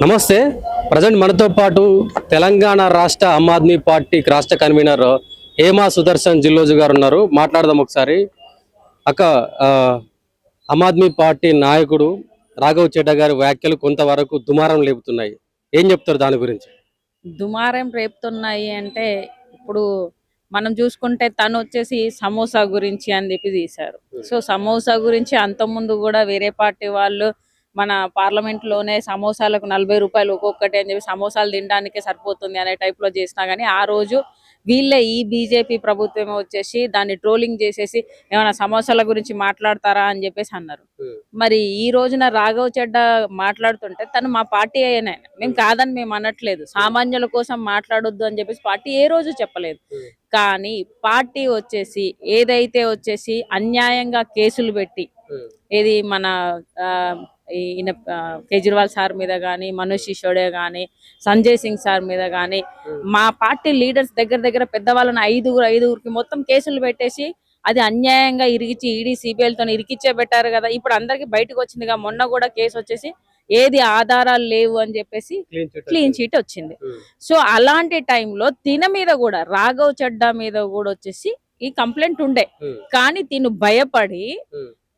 నమస్తే. ప్రజెంట్ మనతో పాటు తెలంగాణ రాష్ట్ర ఆమ్ ఆద్మీ పార్టీ రాష్ట్ర కన్వీనర్ హేమా సుదర్శన్ జిల్లోజు గారు ఉన్నారు. మాట్లాడదాం ఒకసారి. అక్క, ఆమ్ ఆద్మీ పార్టీ నాయకుడు రాఘవ్ చెడ్డా గారి వ్యాఖ్యలు కొంతవరకు దుమారం లేపుతున్నాయి. ఏం చెప్తారు దాని గురించి? దుమారం రేపుతున్నాయి అంటే ఇప్పుడు మనం చూసుకుంటే తను వచ్చేసి సమోసా గురించి అని చెప్పి తీశారు. సో సమోసా గురించి అంతకుముందు కూడా వేరే పార్టీ వాళ్ళు మన పార్లమెంట్ లోనే సమోసాలకు 40 రూపాయలు ఒక్కొక్కటి అని చెప్పి సమోసాలు తినడానికే సరిపోతుంది అనే టైప్ లో చేసినా గానీ ఆ రోజు వీళ్ళే ఈ బీజేపీ ప్రభుత్వం వచ్చేసి దాన్ని ట్రోలింగ్ చేసేసి ఏమైనా సమోసాల గురించి మాట్లాడతారా అని చెప్పేసి అన్నారు. మరి ఈ రోజున రాఘవ్ చెడ్డా మాట్లాడుతుంటే తను మా పార్టీ అయినా మేము కాదని మేము అనట్లేదు, సామాన్యుల కోసం మాట్లాడొద్దు అని చెప్పేసి పార్టీ ఏ రోజు చెప్పలేదు. కానీ పార్టీ వచ్చేసి ఏదైతే వచ్చేసి అన్యాయంగా కేసులు పెట్టి ఏది మన ఈయన కేజ్రీవాల్ సార్ మీద కానీ, మనోజ్ సిసోడియా కానీ, సంజయ్ సింగ్ సార్ మీద కానీ మా పార్టీ లీడర్స్ దగ్గర పెద్దవాళ్ళని ఐదుగురికి మొత్తం కేసులు పెట్టేసి అది అన్యాయంగా ఇరిగిచ్చి ఈడీ సిబిఐలతో ఇరికిచ్చే పెట్టారు కదా. ఇప్పుడు అందరికి బయటకు వచ్చిందిగా. మొన్న కూడా కేసు వచ్చేసి ఏది ఆధారాలు లేవు అని చెప్పేసి క్లీన్ చీట్ వచ్చింది. సో అలాంటి టైంలో తిన మీద కూడా రాఘవ్ చెడ్డా మీద కూడా వచ్చేసి ఈ కంప్లైంట్ ఉండే. కానీ తిను భయపడి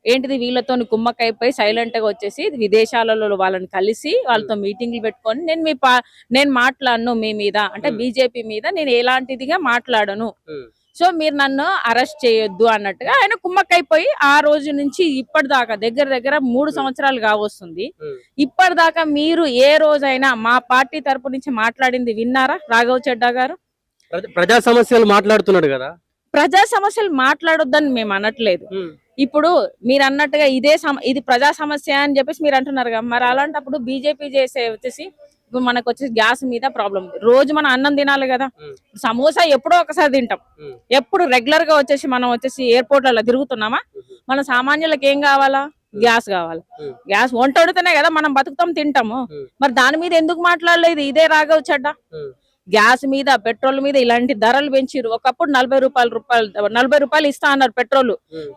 ఏంటిది వీళ్ళతో కుమ్మక్కైపోయి సైలెంట్ గా వచ్చేసి విదేశాలలో వాళ్ళని కలిసి వాళ్ళతో మీటింగ్లు పెట్టుకొని నేను మాట్లాడను మీ మీద, అంటే బీజేపీ మీద నేను ఎలాంటిదిగా మాట్లాడను, సో మీరు నన్ను అరెస్ట్ చేయొద్దు అన్నట్టుగా ఆయన కుమ్మక్కైపోయి ఆ రోజు నుంచి ఇప్పటిదాకా దగ్గర 3 సంవత్సరాలు కావస్తుంది. ఇప్పటిదాకా మీరు ఏ రోజైనా మా పార్టీ తరపు నుంచి మాట్లాడింది విన్నారా రాఘవ్ చెడ్డా గారు? ప్రజా సమస్యలు మాట్లాడుతున్నాడు కదా. ప్రజా సమస్యలు మాట్లాడొద్దని మేము అనట్లేదు. ఇప్పుడు మీరు అన్నట్టుగా ఇది ప్రజా సమస్య అని చెప్పేసి మీరు అంటున్నారు కదా. మరి అలాంటప్పుడు బీజేపీ చేసే వచ్చేసి ఇప్పుడు మనకు వచ్చేసి గ్యాస్ మీద ప్రాబ్లం ఉంది. రోజు మనం అన్నం తినాలి కదా. సమోసా ఎప్పుడో ఒకసారి తింటాం, ఎప్పుడు రెగ్యులర్ గా వచ్చేసి మనం వచ్చేసి ఎయిర్పోర్ట్లలో తిరుగుతున్నామా? మన సామాన్యులకు ఏం కావాలా? గ్యాస్ కావాలి. గ్యాస్ వంట వండితేనే కదా మనం బతుకుతాం, తింటాము. మరి దాని మీద ఎందుకు మాట్లాడలేదు ఇదే రాఘవ్ చెడ్డా? గ్యాస్ మీద, పెట్రోల్ మీద ఇలాంటి ధరలు పెంచారు. ఒకప్పుడు 40 రూపాయలు ఇస్తా అన్నారు పెట్రోల్.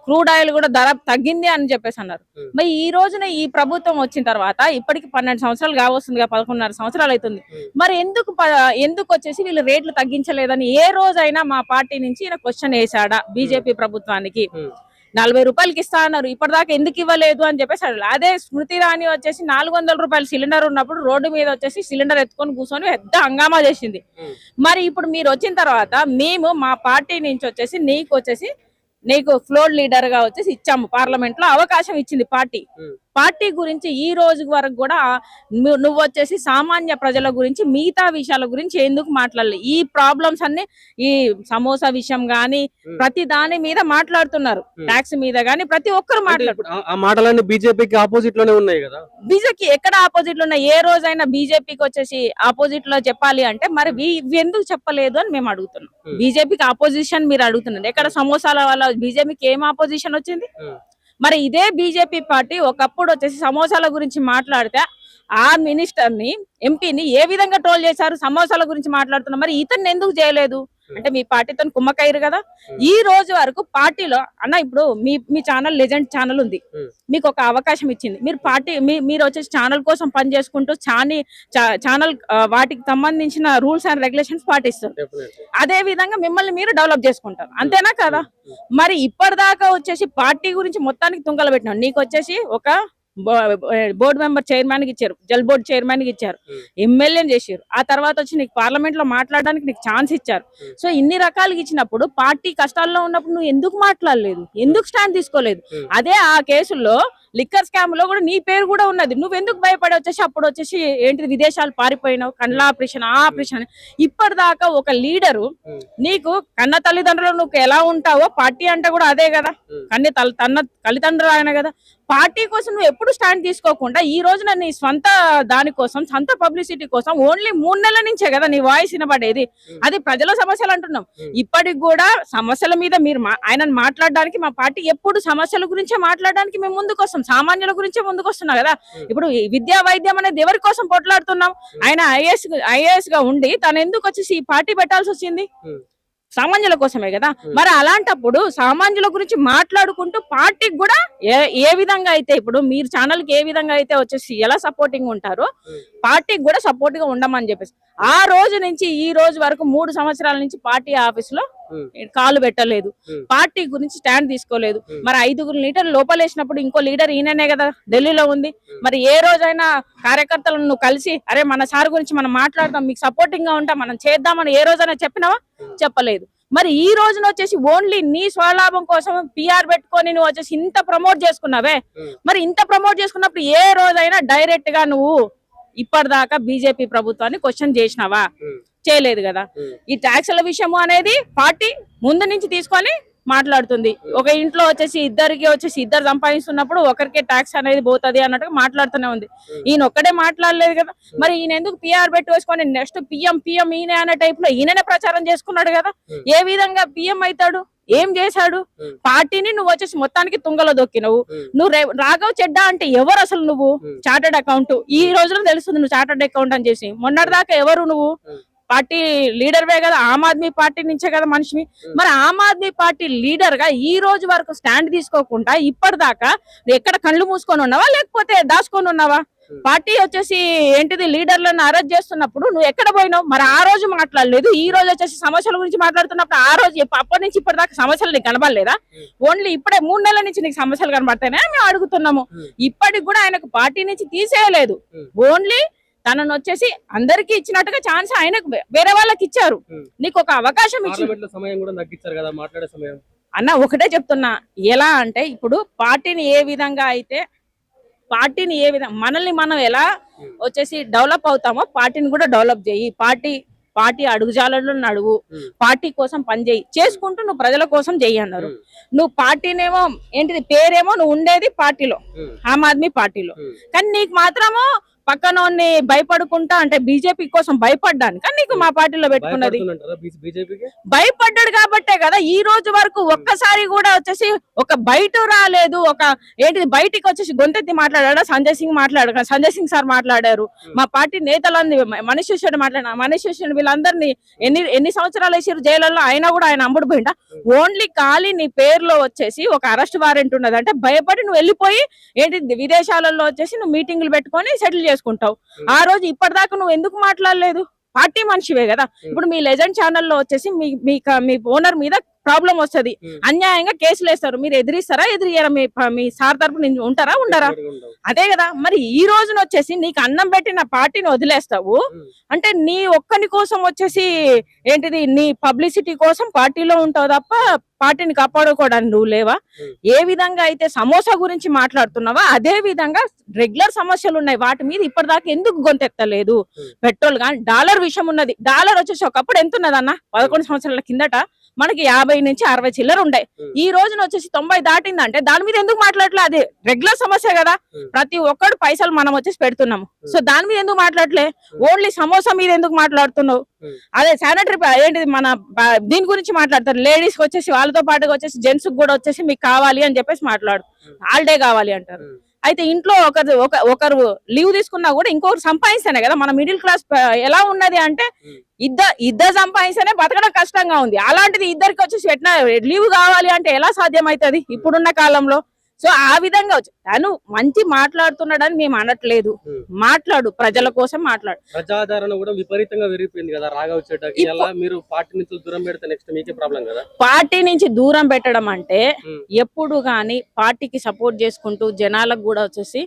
క్రూడ్ ఆయిల్ కూడా ధర తగ్గింది అని చెప్పేసి అన్నారు. మరి ఈ రోజున ఈ ప్రభుత్వం వచ్చిన తర్వాత ఇప్పటికి 12 సంవత్సరాలు కావస్తుంది, 11.5 సంవత్సరాలు అవుతుంది. మరి ఎందుకు వచ్చేసి వీళ్ళు రేట్లు తగ్గించలేదని ఏ రోజైనా మా పార్టీ నుంచి క్వశ్చన్ వేసాడా బీజేపీ ప్రభుత్వానికి? 40 రూపాయలకి ఇస్తా అన్నారు, ఇప్పటిదాకా ఎందుకు ఇవ్వలేదు అని చెప్పేసి అడగలేదు. అదే స్మృతి ఇరానీ వచ్చేసి 400 రూపాయల సిలిండర్ ఉన్నప్పుడు రోడ్డు మీద వచ్చేసి సిలిండర్ ఎత్తుకొని కూర్చొని పెద్ద హంగామా చేసింది. మరి ఇప్పుడు మీరు వచ్చిన తర్వాత మేము మా పార్టీ నుంచి వచ్చేసి నీకు ఫ్లోర్ లీడర్ గా వచ్చేసి ఇచ్చాము, పార్లమెంట్ లో అవకాశం ఇచ్చింది పార్టీ గురించి. ఈ రోజు వరకు కూడా నువ్వు వచ్చేసి సామాన్య ప్రజల గురించి మిగతా విషయాల గురించి ఎందుకు మాట్లాడలేదు? ఈ ప్రాబ్లమ్స్ అన్ని ఈ సమోసా విషయం గానీ ప్రతి దాని మీద మాట్లాడుతున్నారు, ట్యాక్స్ మీద గానీ ప్రతి ఒక్కరు మాట్లాడుతున్నారు. ఆ మాటలన్నీ బీజేపీకి ఆపోజిట్ లోనే ఉన్నాయి కదా. బీజేపీ ఎక్కడ ఆపోజిట్ లో ఉన్నాయి? ఏ రోజైనా బీజేపీకి వచ్చేసి ఆపోజిట్ లో చెప్పాలి అంటే మరి ఎందుకు చెప్పలేదు అని మేము అడుగుతున్నాం. బీజేపీకి ఆపోజిషన్ మీరు అడుగుతున్నారు, ఎక్కడ సమోసాల వల్ల బీజేపీకి ఏం ఆపోజిషన్ వచ్చింది? మరి ఇదే బీజేపీ పార్టీ ఒకప్పుడు వచ్చేసి సమోసాల గురించి మాట్లాడితే ఆ మినిస్టర్ ని, ఎంపీని ఏ విధంగా ట్రోల్ చేశారు? సమోసాల గురించి మాట్లాడుతున్నా, మరి ఇతన్ని ఎందుకు చేయలేదు? అంటే మీ పార్టీతో కుమ్మకయ్యారు కదా. ఈ రోజు వరకు పార్టీలో అన్న ఇప్పుడు మీ ఛానల్ లెజెండ్ ఛానల్ ఉంది, మీకు ఒక అవకాశం ఇచ్చింది. మీరు వచ్చేసి ఛానల్ కోసం పని చేసుకుంటూ ఛానల్ వాటికి సంబంధించిన రూల్స్ అండ్ రెగ్యులేషన్స్ పాటిస్తారు. అదే విధంగా మిమ్మల్ని మీరు డెవలప్ చేసుకుంటారు, అంతేనా కదా? మరి ఇప్పటిదాకా వచ్చేసి పార్టీ గురించి మొత్తానికి తుంగలు పెట్టినాం. నీకు వచ్చేసి ఒక బోర్డు మెంబర్ చైర్మన్ కి ఇచ్చారు, జల్ బోర్డు చైర్మన్ కి ఇచ్చారు, ఎమ్మెల్యేని చేశారు. ఆ తర్వాత వచ్చి నీకు పార్లమెంట్ లో మాట్లాడడానికి నీకు ఛాన్స్ ఇచ్చారు. సో ఇన్ని రకాలుగా ఇచ్చినప్పుడు పార్టీ కష్టాల్లో ఉన్నప్పుడు నువ్వు ఎందుకు మాట్లాడలేదు? ఎందుకు స్టాండ్ తీసుకోలేదు? అదే ఆ కేసుల్లో లిక్కర్ స్కామ్ లో కూడా నీ పేరు కూడా ఉన్నది. నువ్వెందుకు భయపడి వచ్చేసి అప్పుడు వచ్చేసి ఏంటిది విదేశాలు పారిపోయినావు, కండ్ల ఆపరేషన్ ఇప్పటిదాకా ఒక లీడరు నీకు కన్న తల్లిదండ్రులు నువ్వు ఎలా ఉంటావో పార్టీ అంటే కూడా అదే కదా. తల్లిదండ్రులు ఆయన కదా. పార్టీ కోసం నువ్వు ఎప్పుడు స్టాండ్ తీసుకోకుండా ఈ రోజున నీ స్వంత దానికోసం, సొంత పబ్లిసిటీ కోసం ఓన్లీ 3 నెలల నుంచే కదా నీ వాయిస్ వినబడేది. అది ప్రజల సమస్యలు అంటున్నాం. ఇప్పటికి కూడా సమస్యల మీద మీరు ఆయనను మాట్లాడడానికి మా పార్టీ ఎప్పుడు సమస్యల గురించే మాట్లాడడానికి మేము ముందుకు వస్తాం, సామాన్యుల గురించే ముందుకు వస్తున్నాం కదా. ఇప్పుడు విద్యా వైద్యం అనేది ఎవరి కోసం పోట్లాడుతున్నాం? ఆయన ఐఏఎస్ గా ఉండి తను ఎందుకు వచ్చేసి ఈ పార్టీ పెట్టాల్సి వచ్చింది? సామాన్యుల కోసమే కదా. మరి అలాంటప్పుడు సామాన్యుల గురించి మాట్లాడుకుంటూ పార్టీకి కూడా ఏ విధంగా అయితే ఇప్పుడు మీరు ఛానల్ కి ఏ విధంగా అయితే వచ్చేసి ఎలా సపోర్టింగ్ ఉంటారో పార్టీకి కూడా సపోర్ట్ గా ఉండమని చెప్పేసి ఆ రోజు నుంచి ఈ రోజు వరకు 3 సంవత్సరాల నుంచి పార్టీ ఆఫీస్ లో కాలు పెట్టలేదు, పార్టీ గురించి స్టాండ్ తీసుకోలేదు. మరి 5 లీడర్లు లోపలేసినప్పుడు ఇంకో లీడర్ ఈయననే కదా ఢిల్లీలో ఉంది. మరి ఏ రోజైనా కార్యకర్తలను నువ్వు కలిసి అరే మన సార్ గురించి మనం మాట్లాడదాం, మీకు సపోర్టింగ్ గా ఉంటాం, మనం చేద్దామని ఏ రోజైనా చెప్పినావా? చెప్పలేదు. మరి ఈ రోజున వచ్చేసి ఓన్లీ నీ స్వలాభం కోసం పిఆర్ పెట్టుకొని నువ్వు వచ్చేసి ఇంత ప్రమోట్ చేసుకున్నావే. మరి ఇంత ప్రమోట్ చేసుకున్నప్పుడు ఏ రోజైనా డైరెక్ట్ గా నువ్వు ఇప్పటిదాకా బీజేపీ ప్రభుత్వాన్ని క్వశ్చన్ చేసినావా? చేయలేదు కదా. ఈ ట్యాక్స్ల విషయము అనేది పార్టీ ముందు నుంచి తీసుకొని మాట్లాడుతుంది. ఒక ఇంట్లో వచ్చేసి ఇద్దరు సంపాదిస్తున్నప్పుడు ఒకరికే ట్యాక్స్ అనేది పోతుంది అన్నట్టుగా మాట్లాడుతూనే ఉంది. ఈయన ఒక్కడే మాట్లాడలేదు కదా. మరి ఈయన ఎందుకు పిఆర్ పెట్టి వేసుకొని నెక్స్ట్ పిఎం ఈయన అనే టైప్ లో ఈయననే ప్రచారం చేసుకున్నాడు కదా. ఏ విధంగా పిఎం అవుతాడు? ఏం చేశాడు? పార్టీని నువ్వు వచ్చేసి మొత్తానికి తుంగలో దొక్కినవు. నువ్వు రాఘవ్ చెడ్డా అంటే ఎవరు అసలు? నువ్వు చార్టర్డ్ అకౌంట్, ఈ రోజులో తెలుస్తుంది నువ్వు చార్టర్డ్ అకౌంట్ అని చేసి. మొన్నటిదాకా ఎవరు నువ్వు? పార్టీ లీడర్వే కదా, ఆమ్ ఆద్మీ పార్టీ నుంచే కదా మనిషివి. మరి ఆమ్ ఆద్మీ పార్టీ లీడర్ గా ఈ రోజు వరకు స్టాండ్ తీసుకోకుండా ఇప్పటిదాకా ఎక్కడ కళ్ళు మూసుకొని ఉన్నావా లేకపోతే దాచుకొని ఉన్నావా? పార్టీ వచ్చేసి ఏంటిది లీడర్లను అరెస్ట్ చేస్తున్నప్పుడు నువ్వు ఎక్కడ పోయినావు? మరి ఆ రోజు మాట్లాడలేదు, ఈ రోజు వచ్చేసి సమస్యల గురించి మాట్లాడుతున్నప్పుడు ఆ రోజు అప్పటి నుంచి ఇప్పటిదాకా సమస్యలు నీకు కనబడలేదా? ఓన్లీ ఇప్పుడే 3 నెలల నుంచి నీకు సమస్యలు కనబడతాయనే మేము అడుగుతున్నాము. ఇప్పటికి కూడా ఆయనకు పార్టీ నుంచి తీసేయలేదు. ఓన్లీ తనను వచ్చేసి అందరికి ఇచ్చినట్టుగా ఛాన్స్ ఆయనకు వేరే వాళ్ళకి ఇచ్చారు. నీకు ఒక అవకాశం ఇచ్చారు అన్న. ఒకటే చెప్తున్నా, ఎలా అంటే ఇప్పుడు పార్టీని ఏ విధంగా మనల్ని మనం ఎలా వచ్చేసి డెవలప్ అవుతామో పార్టీని కూడా డెవలప్ చేయి. పార్టీ అడుగుజాలలో నడువు, పార్టీ కోసం పని చేయి, చేసుకుంటూ నువ్వు ప్రజల కోసం చెయ్యి అన్నారు. నువ్వు పార్టీనేమో ఏంటిది పేరేమో నువ్వు ఉండేది పార్టీలో, ఆమ్ ఆద్మీ పార్టీలో, కానీ నీకు మాత్రమో పక్కనోన్ని భయపడుకుంటా అంటే బీజేపీ కోసం భయపడ్డానికి నీకు మా పార్టీలో పెట్టుకున్నది. భయపడ్డాడు కాబట్టే కదా ఈ రోజు వరకు ఒక్కసారి కూడా వచ్చేసి ఒక బయట రాలేదు. ఒక ఏంటిది బయటికి వచ్చేసి గొంతెత్తి మాట్లాడా సంజయ్ సింగ్ సార్ మాట్లాడారు. మా పార్టీ నేతలంది మనీష్ సిసోడియా మాట్లాడిన మనీష్ సిసోడియా వీళ్ళందరినీ ఎన్ని సంవత్సరాలు వేసారు జైలలో, అయినా కూడా ఆయన అమ్ముడు పోయిందా? ఓన్లీ ఖాళీ నీ పేరులో వచ్చేసి ఒక అరెస్ట్ వారెంట్ ఉన్నది అంటే భయపడి నువ్వు వెళ్ళిపోయి ఏంటి విదేశాలలో వచ్చేసి నువ్వు మీటింగ్లు పెట్టుకొని సెటిల్ చేసుకుంటావు. ఆ రోజు ఇప్పటిదాకా నువ్వు ఎందుకు మాట్లాడలేదు? పార్టీ మనిషివే కదా. ఇప్పుడు మీ లెజెండ్ ఛానల్లో వచ్చేసి మీ ఓనర్ మీద ప్రాబ్లం వస్తుంది, అన్యాయంగా కేసులు వేస్తారు, మీరు ఎదిరిస్తారా? ఎదిరియరా? మీ సార్ తరపున ఉంటారా? ఉండరా? అదే కదా. మరి ఈ రోజున వచ్చేసి నీకు అన్నం పెట్టిన పార్టీని వదిలేస్తావు అంటే నీ ఒక్కని కోసం వచ్చేసి ఏంటిది నీ పబ్లిసిటీ కోసం పార్టీలో ఉంటావు తప్ప పార్టీని కాపాడుకోవడానికి నువ్వు లేవా? ఏ విధంగా అయితే సమోసా గురించి మాట్లాడుతున్నావా అదే విధంగా రెగ్యులర్ సమస్యలు ఉన్నాయి, వాటి మీద ఇప్పటిదాకా ఎందుకు గొంతెత్తలేదు? పెట్రోల్ కానీ డాలర్ విషయం ఉన్నది. డాలర్ వచ్చేసి ఒకప్పుడు ఎంత ఉన్నది అన్న? 11 సంవత్సరాల కిందట మనకి 50 నుంచి 60 చిల్లర ఉంటాయి. ఈ రోజున వచ్చేసి 90 దాటిందంటే దాని మీద ఎందుకు మాట్లాడలే? అది రెగ్యులర్ సమస్య కదా. ప్రతి ఒక్కడు పైసలు మనం వచ్చేసి పెడుతున్నాము. సో దాని మీద ఎందుకు మాట్లాడలే? ఓన్లీ సమోసా మీద ఎందుకు మాట్లాడుతున్నావు? అదే శానిటరీ ఏంటిది మన దీని గురించి మాట్లాడతారు. లేడీస్ కి వచ్చేసి వాళ్ళతో పాటుగా వచ్చేసి జెంట్స్ కూడా వచ్చేసి మీకు కావాలి అని చెప్పేసి మాట్లాడు, హాలిడే కావాలి అంటారు. అయితే ఇంట్లో ఒకరు లీవ్ తీసుకున్నా కూడా ఇంకొకరు సంపాదిస్తేనే కదా. మన మిడిల్ క్లాస్ ఎలా ఉన్నది అంటే ఇద్దరు సంపాదిస్తేనే బతకడం కష్టంగా ఉంది. అలాంటిది ఇద్దరికి వచ్చేసి లీవ్ కావాలి అంటే ఎలా సాధ్యమవుతుంది ఇప్పుడున్న కాలంలో? సో ఆ విధంగా తను మంచి మాట్లాడుతున్నాడని మేము అనట్లేదు. మాట్లాడు, ప్రజల కోసం మాట్లాడు. ప్రజాదరణ కూడా విపరీతంగా పెరిగిపోయింది కదా రాఘవ్ చెడ్డాకి. మీరు పార్టీ నుంచి దూరం పెడితే నెక్స్ట్ మీకే ప్రాబ్లం కదా. పార్టీ నుంచి దూరం పెట్టడం అంటే ఎప్పుడు గాని పార్టీకి సపోర్ట్ చేసుకుంటూ జనాలకు కూడా వచ్చేసి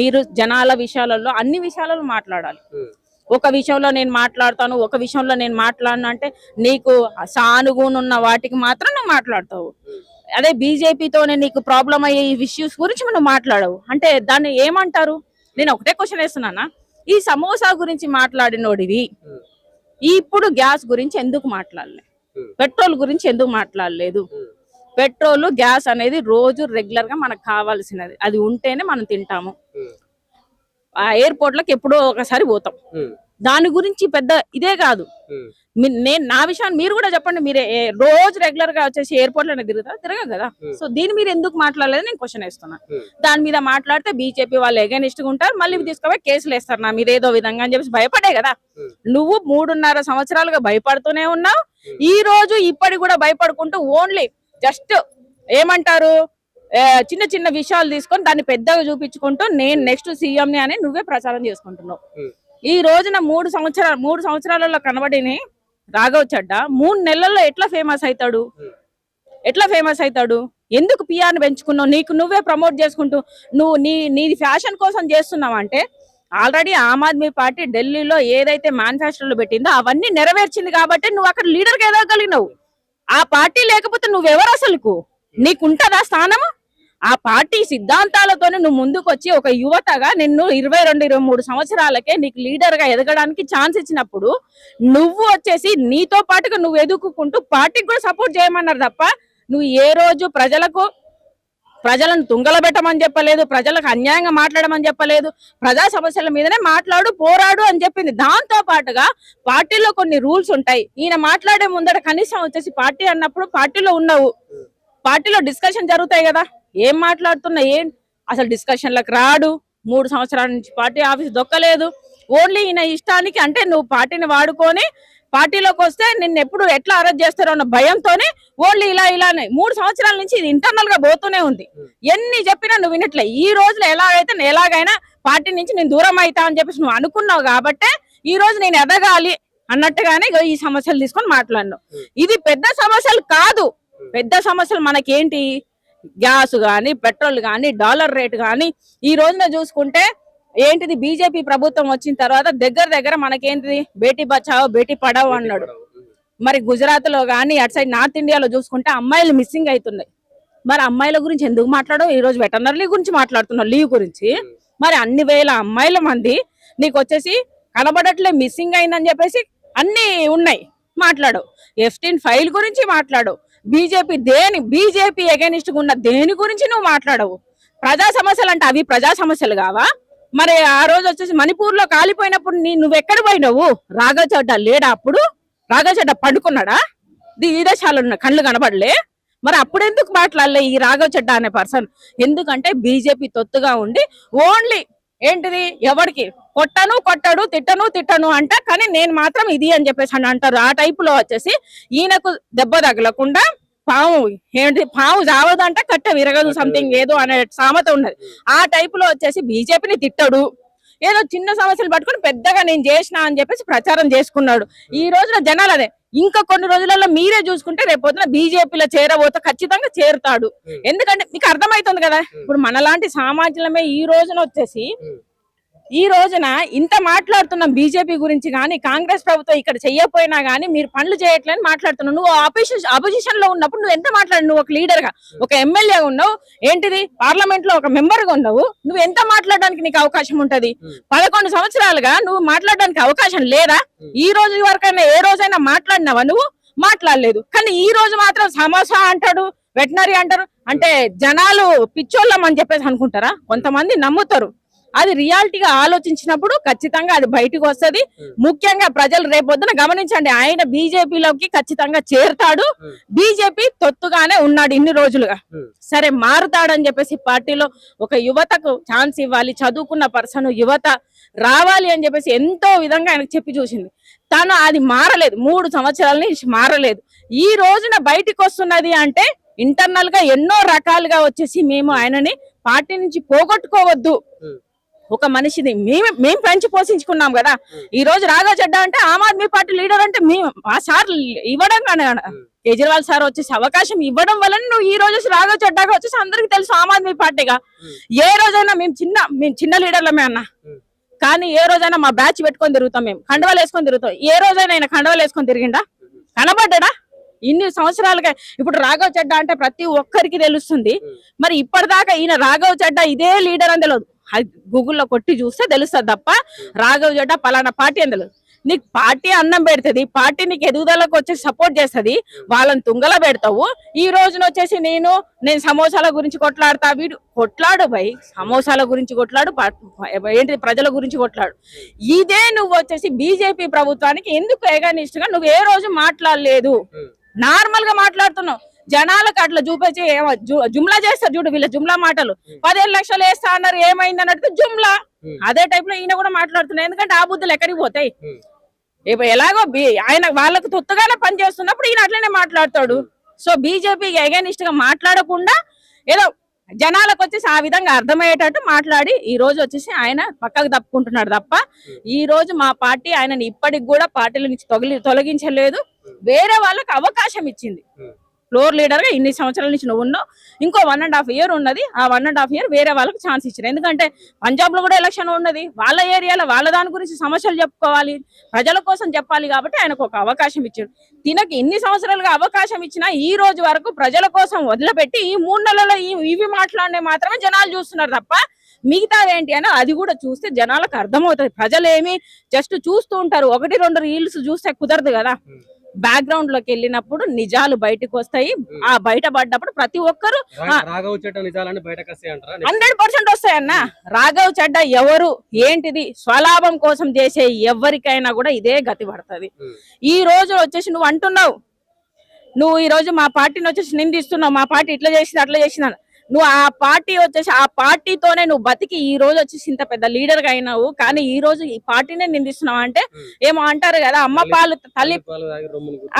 మీరు జనాల విషయాలలో అన్ని విషయాలలో మాట్లాడాలి. ఒక విషయంలో నేను మాట్లాడతాను, ఒక విషయంలో నేను మాట్లాడను అంటే నీకు సానుగుణున్న వాటికి మాత్రం నువ్వు మాట్లాడతావు. అదే బీజేపీతోనే నీకు ప్రాబ్లం అయ్యే ఈ ఇష్యూస్ గురించి మనం మాట్లాడవు అంటే దాన్ని ఏమంటారు? నేను ఒకటే క్వశ్చన్ వేస్తున్నానా, ఈ సమోసా గురించి మాట్లాడినోడివి ఇప్పుడు గ్యాస్ గురించి ఎందుకు మాట్లాడలే? పెట్రోల్ గురించి ఎందుకు మాట్లాడలేదు? పెట్రోల్ గ్యాస్ అనేది రోజు రెగ్యులర్ గా మనకు కావాల్సినది, అది ఉంటేనే మనం తింటాము. ఆ ఎయిర్పోర్ట్ లకు ఎప్పుడో ఒకసారి పోతాం, దాని గురించి పెద్ద ఇదే కాదు. నేను నా విషయాన్ని మీరు కూడా చెప్పండి. మీరే రోజు రెగ్యులర్ గా వచ్చేసి ఎయిర్పోర్ట్ లోనే తిరగ కదా. సో దీని మీద ఎందుకు మాట్లాడలేదు నేను క్వశ్చన్ వేస్తున్నా. దాని మీద మాట్లాడితే బీజేపీ వాళ్ళు ఎగనిస్ట్ గా ఉంటారు, మళ్ళీ తీసుకుపోయి కేసులు వేస్తారు నా మీద ఏదో విధంగా అని చెప్పేసి భయపడే కదా. నువ్వు 3.5 సంవత్సరాలుగా భయపడుతూనే ఉన్నావు. ఈ రోజు ఇప్పటి కూడా భయపడుకుంటూ ఓన్లీ జస్ట్ ఏమంటారు చిన్న చిన్న విషయాలు తీసుకొని దాన్ని పెద్దగా చూపించుకుంటూ నేను నెక్స్ట్ సీఎం ని అని నువ్వే ప్రచారం చేసుకుంటున్నావు. ఈ రోజున 3 సంవత్సరాలలో కనబడిని రాఘవ్ చడ్డా 3 నెలల్లో ఎట్లా ఫేమస్ అవుతాడు? ఎందుకు పిఆర్ని పెంచుకున్నావు? నీకు నువ్వే ప్రమోట్ చేసుకుంటూ నువ్వు నీది ఫ్యాషన్ కోసం చేస్తున్నావు అంటే ఆల్రెడీ ఆమ్ ఆద్మీ పార్టీ ఢిల్లీలో ఏదైతే మేనిఫెస్టోలో పెట్టిందో అవన్నీ నెరవేర్చింది కాబట్టి నువ్వు అక్కడ లీడర్గా ఎదగలిగినావు. ఆ పార్టీ లేకపోతే నువ్వెవరు అసలుకు? నీకుంటదా స్థానము? ఆ పార్టీ సిద్ధాంతాలతోనే నువ్వు ముందుకు వచ్చి ఒక యువతగా నిన్ను 22-23 సంవత్సరాలకే నీకు లీడర్ గా ఎదగడానికి ఛాన్స్ ఇచ్చినప్పుడు నువ్వు వచ్చేసి నీతో పాటుగా నువ్వు ఎదుగుకుంటూ పార్టీకి కూడా సపోర్ట్ చేయమన్నారు తప్ప నువ్వు ఏ రోజు ప్రజలను తుంగలబెట్టమని చెప్పలేదు, ప్రజలకు అన్యాయంగా మాట్లాడమని చెప్పలేదు. ప్రజా సమస్యల మీదనే పోరాడు అని చెప్పింది. దాంతో పాటుగా పార్టీలో కొన్ని రూల్స్ ఉంటాయి. ఈయన మాట్లాడే ముందర కనీసం వచ్చేసి పార్టీ అన్నప్పుడు పార్టీలో ఉన్నావు, పార్టీలో డిస్కషన్ జరుగుతాయి కదా, ఏం మాట్లాడుతున్నా అసలు డిస్కషన్లకు రాడు. 3 సంవత్సరాల నుంచి పార్టీ ఆఫీస్ దొక్కలేదు. ఓన్లీ ఈయన ఇష్టానికి అంటే నువ్వు పార్టీని వాడుకొని పార్టీలోకి వస్తే నిన్ను ఎప్పుడు ఎట్లా అరెస్ట్ చేస్తారో అన్న భయంతోనే ఓన్లీ ఇలానే 3 సంవత్సరాల నుంచి ఇది ఇంటర్నల్ గా పోతూనే ఉంది. ఎన్ని చెప్పినా నువ్వు వినట్లే. ఈ రోజులో ఎలాగైనా పార్టీ నుంచి నేను దూరం అవుతా అని చెప్పేసి నువ్వు అనుకున్నావు కాబట్టే ఈ రోజు నేను ఎదగాలి అన్నట్టుగానే ఈ సమస్యలు తీసుకొని మాట్లాడినావు. ఇది పెద్ద సమస్యలు కాదు. పెద్ద సమస్యలు మనకేంటి? గ్యాస్ గాని, పెట్రోల్ గాని, డాలర్ రేట్ గాని ఈ రోజున చూసుకుంటే ఏంటిది బీజేపీ ప్రభుత్వం వచ్చిన తర్వాత దగ్గర మనకేంటిది బేటీ బచావో బేటీ పడావో అన్నాడు. మరి గుజరాత్ లో గాని అటు సైడ్ నార్త్ ఇండియాలో చూసుకుంటే అమ్మాయిలు మిస్సింగ్ అవుతున్నాయి. మరి అమ్మాయిల గురించి ఎందుకు మాట్లాడవు? ఈ రోజు వెటర్నరీ గురించి మాట్లాడుతున్నావు, లీవ్ గురించి. మరి అన్ని వేల అమ్మాయిల మంది నీకు వచ్చేసి కనబడట్లే, మిస్సింగ్ అయిందని చెప్పేసి అన్ని ఉన్నాయి మాట్లాడవు. F-15 ఫైల్ గురించి మాట్లాడవు. బీజేపీ ఎగైనిస్ట్ ఉన్న దేని గురించి నువ్వు మాట్లాడవు. ప్రజా సమస్యలు అంటే అవి ప్రజా సమస్యలు కావా? మరి ఆ రోజు వచ్చేసి మణిపూర్ లో కాలిపోయినప్పుడు నువ్వెక్కడ పోయినావు? రాఘవ్ చడ్డా లేడా? అప్పుడు రాఘవ్ చడ్డా పడుకున్నాడా? విదేశాలు కళ్ళు కనబడలే? మరి అప్పుడెందుకు మాట్లాడలే ఈ రాఘవ్ చడ్డా అనే పర్సన్? ఎందుకంటే బీజేపీ తొత్తుగా ఉండి ఓన్లీ ఏంటిది ఎవరికి కొట్టడు తిట్టను అంట, కానీ నేను మాత్రం ఇది అని చెప్పేసి అంటారు. ఆ టైప్ లో వచ్చేసి ఈయనకు దెబ్బ తగలకుండా పాము జావదంట కట్ట విరగదు సంథింగ్ ఏదో అనే సామెత ఉన్నది. ఆ టైప్ లో వచ్చేసి బీజేపీని తిట్టడు, ఏదో చిన్న సమస్యలు పట్టుకుని పెద్దగా నేను చేసిన అని చెప్పేసి ప్రచారం చేసుకున్నాడు. ఈ రోజున జనాలు అదే. ఇంకా కొన్ని రోజులలో మీరే చూసుకుంటే రేపొద్దున బీజేపీలో చేరబోతే ఖచ్చితంగా చేరుతాడు. ఎందుకంటే మీకు అర్థమవుతుంది కదా, ఇప్పుడు మనలాంటి సామాజికమే ఈ రోజున ఇంత మాట్లాడుతున్నాం బీజేపీ గురించి గానీ, కాంగ్రెస్ ప్రభుత్వం ఇక్కడ చెయ్యపోయినా గానీ మీరు పనులు చేయట్లేని మాట్లాడుతున్నావు. నువ్వు అపోజిషన్ లో ఉన్నప్పుడు నువ్వు ఎంత మాట్లాడు? నువ్వు ఒక లీడర్ గా, ఒక ఎమ్మెల్యేగా ఉన్నావు, ఏంటిది పార్లమెంట్ లో ఒక మెంబర్ గా ఉన్నావు. నువ్వు ఎంత మాట్లాడడానికి నీకు అవకాశం ఉంటది? 11 సంవత్సరాలుగా నువ్వు మాట్లాడడానికి అవకాశం లేదా? ఈ రోజు వరకైనా ఏ రోజైనా మాట్లాడినావా? నువ్వు మాట్లాడలేదు. కానీ ఈ రోజు మాత్రం సమోసా అంటాడు, వెటనరీ అంటారు. అంటే జనాలు పిచ్చోళ్ళం అని చెప్పేసి అనుకుంటారా? కొంతమంది నమ్ముతారు. అది రియాలిటీగా ఆలోచించినప్పుడు ఖచ్చితంగా అది బయటకు వస్తుంది. ముఖ్యంగా ప్రజలు రేపొద్దున గమనించండి, ఆయన బీజేపీలోకి ఖచ్చితంగా చేరుతాడు. బీజేపీ తొత్తుగానే ఉన్నాడు ఇన్ని రోజులుగా. సరే మారుతాడని చెప్పేసి పార్టీలో ఒక యువతకు ఛాన్స్ ఇవ్వాలి, చదువుకున్న పర్సన్ యువత రావాలి అని చెప్పేసి ఎంతో విధంగా ఆయనకు చెప్పి చూసింది. తను అది మారలేదు, 3 సంవత్సరాల నుంచి మారలేదు. ఈ రోజున బయటికి వస్తున్నది అంటే ఇంటర్నల్ గా ఎన్నో రకాలుగా వచ్చేసి మేము ఆయనని పార్టీ నుంచి పోగొట్టుకోవద్దు. ఒక మనిషిని మేము పెంచి పోషించుకున్నాం కదా. ఈ రోజు రాఘవ్ చడ్డా అంటే ఆమ్ ఆద్మీ పార్టీ లీడర్ అంటే మేము ఆ సార్ ఇవ్వడం కానీ కేజ్రీవాల్ సార్ వచ్చేసి అవకాశం ఇవ్వడం వల్ల నువ్వు ఈ రోజు రాఘవ్ చడ్డాగా వచ్చేసి అందరికి తెలుసు ఆమ్ ఆద్మీ పార్టీగా. ఏ రోజైనా మేము చిన్న లీడర్లమే అన్నా, కానీ ఏ రోజైనా మా బ్యాచ్ పెట్టుకొని తిరుగుతాం, మేము కండవాలు వేసుకొని తిరుగుతాం. ఏ రోజైనా ఆయన కండవాలు వేసుకొని తిరిగిండా? కనబడ్డా? ఇన్ని సంవత్సరాలుగా ఇప్పుడు రాఘవ్ చడ్డా అంటే ప్రతి ఒక్కరికి తెలుస్తుంది. మరి ఇప్పటిదాకా ఈయన రాఘవ్ చడ్డా ఇదే లీడర్ అని తెలియదు. గూగుల్లో కొట్టి చూస్తే తెలుస్తుంది తప్ప రాఘవ్ చడ్డా పలానా పార్టీ అని తెలియదు. నీకు పార్టీ అన్నం పెడుతుంది, పార్టీ నీకు ఎదుగుదలకు వచ్చేసి సపోర్ట్ చేస్తుంది, వాళ్ళని తుంగల పెడతావు. ఈ రోజున వచ్చేసి నేను సమోసాల గురించి కొట్లాడతా. వీడు కొట్లాడు భయ్, సమోసాల గురించి కొట్లాడు, ఏంటి ప్రజల గురించి కొట్లాడు. ఇదే నువ్వు వచ్చేసి బీజేపీ ప్రభుత్వానికి ఎందుకు ఎగనిస్ట్ గా నువ్వు ఏ రోజు మాట్లాడలేదు? నార్మల్ గా మాట్లాడుతున్నావు. జనాలకు అట్లా చూపించి జుమ్లా చేస్తారు చూడు, వీళ్ళ జుమ్లా మాటలు. 15 లక్షలు వేస్తా అన్నారు, ఏమైంది అన్నట్టు జుమ్లా. అదే టైప్ లో ఈయన కూడా మాట్లాడుతున్నాయి. ఎందుకంటే ఆ బుద్ధులు ఎక్కడికి పోతాయి? ఎలాగో ఆయన వాళ్ళకు తొత్తుగానే పని చేస్తున్నప్పుడు ఈయన అట్లనే మాట్లాడతాడు. సో బీజేపీకి అగైనిస్ట్ గా మాట్లాడకుండా ఏదో జనాలకు వచ్చేసి ఆ విధంగా అర్థమయ్యేటట్టు మాట్లాడి ఈ రోజు వచ్చేసి ఆయన పక్కకు తప్పుకుంటున్నాడు తప్ప ఈ రోజు మా పార్టీ ఆయనని ఇప్పటికి కూడా పార్టీల నుంచి తొలగించలేదు. వేరే వాళ్ళకి అవకాశం ఇచ్చింది. ఫ్లోర్ లీడర్ గా ఇన్ని సంవత్సరాల నుంచి నువ్వు ఉన్నావు, ఇంకో 1.5 year ఉన్నది. ఆ 1.5 year వేరే వాళ్ళకి ఛాన్స్ ఇచ్చారు. ఎందుకంటే పంజాబ్ లో కూడా ఎలక్షన్ ఉన్నది, వాళ్ళ ఏరియాలో వాళ్ళ దాని గురించి సమస్యలు చెప్పుకోవాలి, ప్రజల కోసం చెప్పాలి. కాబట్టి ఆయనకు ఒక అవకాశం ఇచ్చాడు. తినకి ఇన్ని సంవత్సరాలుగా అవకాశం ఇచ్చినా ఈ రోజు వరకు ప్రజల కోసం వదిలిపెట్టి ఈ 3 నెలల్లో ఇవి మాట్లాడినే మాత్రమే జనాలు చూస్తున్నారు తప్ప మిగతాది ఏంటి అని అది కూడా చూస్తే జనాలకు అర్థమవుతుంది. ప్రజలు ఏమి జస్ట్ చూస్తూ ఉంటారు, 1-2 రీల్స్ చూస్తే కుదరదు కదా. బ్యాక్గ్రౌండ్ లోకి వెళ్ళినప్పుడు నిజాలు బయటకు వస్తాయి. ఆ బయట పడ్డప్పుడు ప్రతి ఒక్కరు 100% వస్తాయన్న. రాఘవ్ చెడ్డ ఎవరు ఏంటిది స్వలాభం కోసం చేసే ఎవరికైనా కూడా ఇదే గతి పడుతుంది. ఈ రోజు వచ్చేసి నువ్వు అంటున్నావు, నువ్వు ఈ రోజు మా పార్టీని వచ్చేసి నిందిస్తున్నావు, మా పార్టీ ఇట్లా చేసింది అట్లా చేసింది. నువ్వు ఆ పార్టీ వచ్చేసి ఆ పార్టీతోనే నువ్వు బతికి ఈ రోజు వచ్చేసి ఇంత పెద్ద లీడర్ గా అయినావు. కానీ ఈ రోజు ఈ పార్టీనే నిందిస్తున్నావు అంటే ఏమో అంటారు కదా, అమ్మ పాలు తల్లి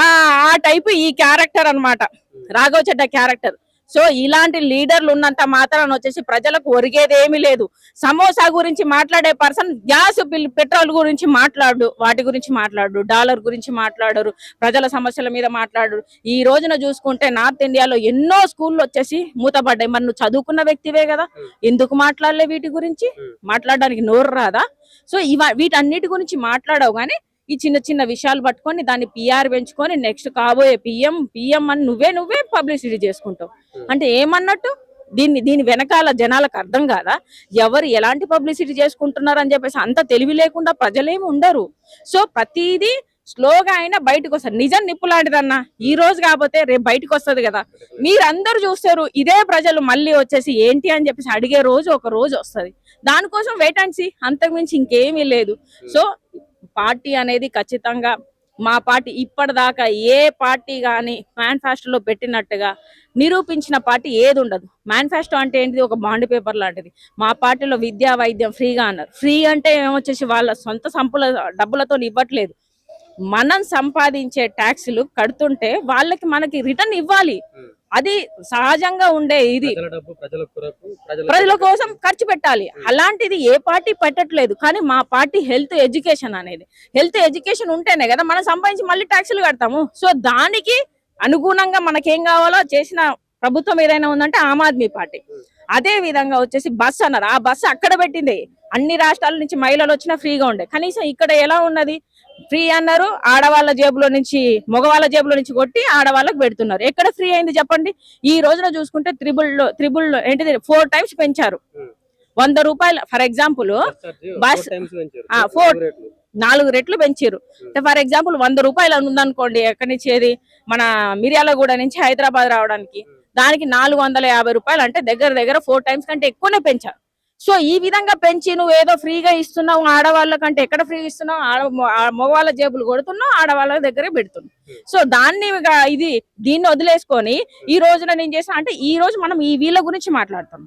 ఆ టైపు ఈ క్యారెక్టర్ అన్నమాట, రాఘవ్ చెడ్డ క్యారెక్టర్. సో ఇలాంటి లీడర్లు ఉన్నంత మాత్రాన్ని వచ్చేసి ప్రజలకు ఒరిగేది ఏమీ లేదు. సమోసా గురించి మాట్లాడే పర్సన్ గ్యాస్ బిల్ పెట్రోల్ గురించి మాట్లాడు, వాటి గురించి మాట్లాడు, డాలర్ గురించి మాట్లాడరు, ప్రజల సమస్యల మీద మాట్లాడరు. ఈ రోజున చూసుకుంటే నార్త్ ఇండియాలో ఎన్నో స్కూళ్ళు వచ్చేసి మూతపడ్డాయి. మరి నువ్వు చదువుకున్న వ్యక్తివే కదా, ఎందుకు మాట్లాడలే వీటి గురించి? మాట్లాడడానికి నోరు రాదా? సో వీటన్నిటి గురించి మాట్లాడవు కానీ ఈ చిన్న చిన్న విషయాలు పట్టుకొని దాన్ని పిఆర్ పెంచుకొని నెక్స్ట్ కాబోయే పిఎం అని నువ్వే పబ్లిసిటీ చేసుకుంటావు. అంటే ఏమన్నట్టు? దీని వెనకాల జనాలకు అర్థం కాదా ఎవరు ఎలాంటి పబ్లిసిటీ చేసుకుంటున్నారు అని చెప్పేసి? అంత తెలివి లేకుండా ప్రజలేమి ఉండరు. సో ప్రతిదీ స్లోగా అయినా బయటకు వస్తారు. నిజం నిప్పు లాంటిదన్నా, ఈ రోజు కాకపోతే రేపు బయటకు వస్తుంది కదా. మీరందరూ చూస్తారు, ఇదే ప్రజలు మళ్ళీ వచ్చేసి ఏంటి అని చెప్పేసి అడిగే రోజు ఒక రోజు వస్తుంది. దానికోసం వెయిట్ అండ్ సీ, అంతకుమించి ఇంకేమీ లేదు. సో పార్టీ అనేది ఖచ్చితంగా మా పార్టీ ఇప్పటిదాకా ఏ పార్టీ కానీ మేనిఫెస్టోలో పెట్టినట్టుగా నిరూపించిన పార్టీ ఏది ఉండదు. మేనిఫెస్టో అంటే ఏంటిది? ఒక బాండ్ పేపర్ లాంటిది. మా పార్టీలో విద్యా వైద్యం ఫ్రీగా అన్నారు. ఫ్రీ అంటే ఏమొచ్చేసి వాళ్ళ సొంత డబ్బులతో ఇవ్వట్లేదు. మనం సంపాదించే ట్యాక్సులు కడుతుంటే వాళ్ళకి మనకి రిటర్న్ ఇవ్వాలి. అది సహజంగా ఉండే ఇది, ప్రజల కోసం ఖర్చు పెట్టాలి. అలాంటిది ఏ పార్టీ పెట్టట్లేదు. కానీ మా పార్టీ హెల్త్ ఎడ్యుకేషన్ అనేది, హెల్త్ ఎడ్యుకేషన్ ఉంటేనే కదా మనం సంపాదించి మళ్ళీ ట్యాక్సులు కడతాము. సో దానికి అనుగుణంగా మనకేం కావాలో చేసిన ప్రభుత్వం ఏదైనా ఉందంటే ఆమ్ ఆద్మీ పార్టీ. అదే విధంగా వచ్చేసి బస్ అన్నారు, ఆ బస్సు అక్కడ పెట్టింది. అన్ని రాష్ట్రాల నుంచి మహిళలు వచ్చినా ఫ్రీగా ఉండే, కనీసం ఇక్కడ ఎలా ఉన్నది? ఫ్రీ అన్నారు, ఆడవాళ్ళ జేబులో నుంచి మగవాళ్ళ జేబులో నుంచి కొట్టి ఆడవాళ్ళకు పెడుతున్నారు. ఎక్కడ ఫ్రీ అయింది చెప్పండి? ఈ రోజున చూసుకుంటే త్రిబుల్ ఏంటిది 4 times పెంచారు. 100 రూపాయలు ఫర్ ఎగ్జాంపుల్ బస్ 4 రెట్లు పెంచారు. ఫర్ ఎగ్జాంపుల్ 100 రూపాయలు ఉందనుకోండి, ఎక్కడి నుంచి ఏది మన మిర్యాలగూడ నుంచి హైదరాబాద్ రావడానికి, దానికి 450 రూపాయలు, అంటే దగ్గర 4 times కంటే ఎక్కువనే పెంచారు. సో ఈ విధంగా పెంచి నువ్వు ఏదో ఫ్రీగా ఇస్తున్నావు ఆడవాళ్ళ కంటే, ఎక్కడ ఫ్రీ ఇస్తున్నావు? మగవాళ్ళ జేబులు కొడుతున్నావు, ఆడవాళ్ళ దగ్గరే పెడుతున్నావు. సో దీన్ని వదిలేసుకొని ఈ రోజున నేను చేసిన అంటే ఈ రోజు మనం ఈ వీళ్ళ గురించి మాట్లాడతాం.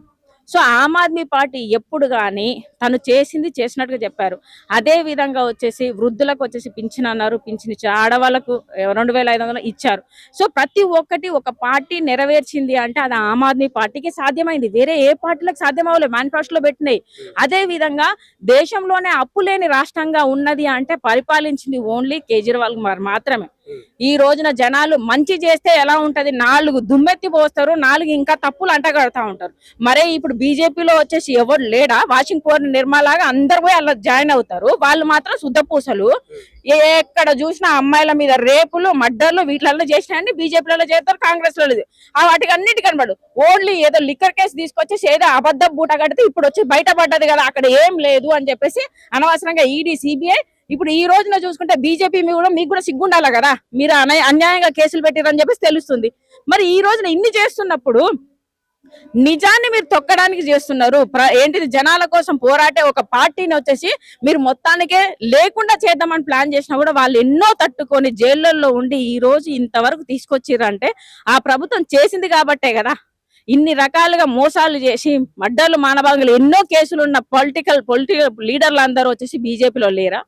సో ఆమ్ ఆద్మీ పార్టీ ఎప్పుడు కానీ తను చేసినట్టుగా చెప్పారు. అదే విధంగా వచ్చేసి వృద్ధులకు వచ్చేసి పింఛన్ అన్నారు, పింఛన్ ఇచ్చారు. ఆడవాళ్ళకు 2500 ఇచ్చారు. సో ప్రతి ఒక్కటి ఒక పార్టీ నెరవేర్చింది అంటే అది ఆమ్ ఆద్మీ పార్టీకి సాధ్యమైంది. వేరే ఏ పార్టీలకు సాధ్యం అవ్వలేదు, మేనిఫెస్టోలో పెట్టినాయి. అదే విధంగా దేశంలోనే అప్పు లేని రాష్ట్రంగా ఉన్నది అంటే పరిపాలించింది ఓన్లీ కేజ్రీవాల్ మాత్రమే. ఈ రోజున జనాలు మంచి చేస్తే ఎలా ఉంటది? 4 దుమ్మెత్తి పోస్తారు, 4 ఇంకా తప్పులు అంటగడతా ఉంటారు. మరే ఇప్పుడు బీజేపీలో వచ్చేసి ఎవరు లేడా? వాషింగ్ పౌడర్ నిర్మలాగా అందరు పోయి అలా జాయిన్ అవుతారు. వాళ్ళు మాత్రం శుద్ధపూసలు. ఎక్కడ చూసినా అమ్మాయిల మీద రేపులు, మర్డర్లు వీటిలలో చేసినాయండి. బీజేపీలలో చేస్తారు, కాంగ్రెస్ లో వాటికి అన్నిటి కనబడు. ఓన్లీ ఏదో లిక్కర్ కేసు తీసుకొచ్చేసి ఏదో అబద్ధ బూట కడితే ఇప్పుడు వచ్చి బయటపడ్డది కదా, అక్కడ ఏం లేదు అని చెప్పేసి అనవసరంగా ఈడీ, సిబిఐ. ఇప్పుడు ఈ రోజున చూసుకుంటే బీజేపీ మీకు కూడా సిగ్గుండాలి కదా, మీరు అన్యాయంగా కేసులు పెట్టారని చెప్పేసి తెలుస్తుంది. మరి ఈ రోజున ఇన్ని చేస్తున్నప్పుడు నిజాన్ని మీరు తొక్కడానికి చేస్తున్నారు. ఏంటిది? జనాల కోసం పోరాటే ఒక పార్టీని వచ్చేసి మీరు మొత్తానికే లేకుండా చేద్దామని ప్లాన్ చేసినా కూడా వాళ్ళు ఎన్నో తట్టుకొని జైళ్ళల్లో ఉండి ఈ రోజు ఇంతవరకు తీసుకొచ్చిర్రంటే ఆ ప్రభుత్వం చేసింది కాబట్టే కదా. ఇన్ని రకాలుగా మోసాలు చేసి మర్డర్లు, మానభంగాలు ఎన్నో కేసులు ఉన్న పొలిటికల్ లీడర్లు అందరూ వచ్చేసి బీజేపీలో లేరా?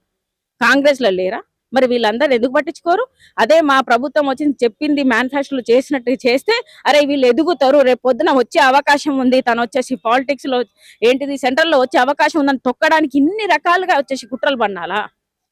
కాంగ్రెస్ లో లేరా? మరి వీళ్ళందరూ ఎందుకు పట్టించుకోరు? అదే మా ప్రభుత్వం వచ్చింది చెప్పింది మేనిఫెస్టోలో చేసినట్టు చేస్తే అరే వీళ్ళు ఎదుగుతారు, రేపు పొద్దున వచ్చే అవకాశం ఉంది, తను వచ్చేసి పాలిటిక్స్ లో ఏంటిది సెంట్రల్ లో వచ్చే అవకాశం ఉందని తొక్కడానికి ఇన్ని రకాలుగా వచ్చేసి కుట్రలు పన్నాలా?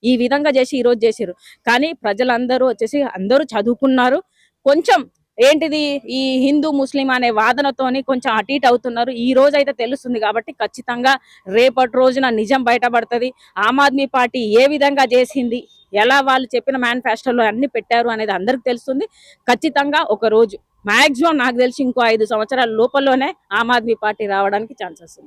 ఈ విధంగా చేసి ఈ రోజు చేసిరు. కానీ ప్రజలందరూ వచ్చేసి అందరూ చదువుకున్నారు, కొంచెం ఏంటిది ఈ హిందూ ముస్లిం అనే వాదనతోని కొంచెం అటు ఇటు అవుతున్నారు. ఈ రోజు అయితే తెలుస్తుంది కాబట్టి ఖచ్చితంగా రేపటి రోజున నిజం బయటపడుతుంది. ఆమ్ ఆద్మీ పార్టీ ఏ విధంగా చేసింది, ఎలా వాళ్ళు చెప్పిన మేనిఫెస్టోలో అన్ని పెట్టారు అనేది అందరికి తెలుస్తుంది. ఖచ్చితంగా ఒక రోజు మాక్సిమం నాకు తెలిసి ఇంకో 5 సంవత్సరాల లోపలనే ఆమ్ ఆద్మీ పార్టీ రావడానికి ఛాన్సెస్ ఉంది.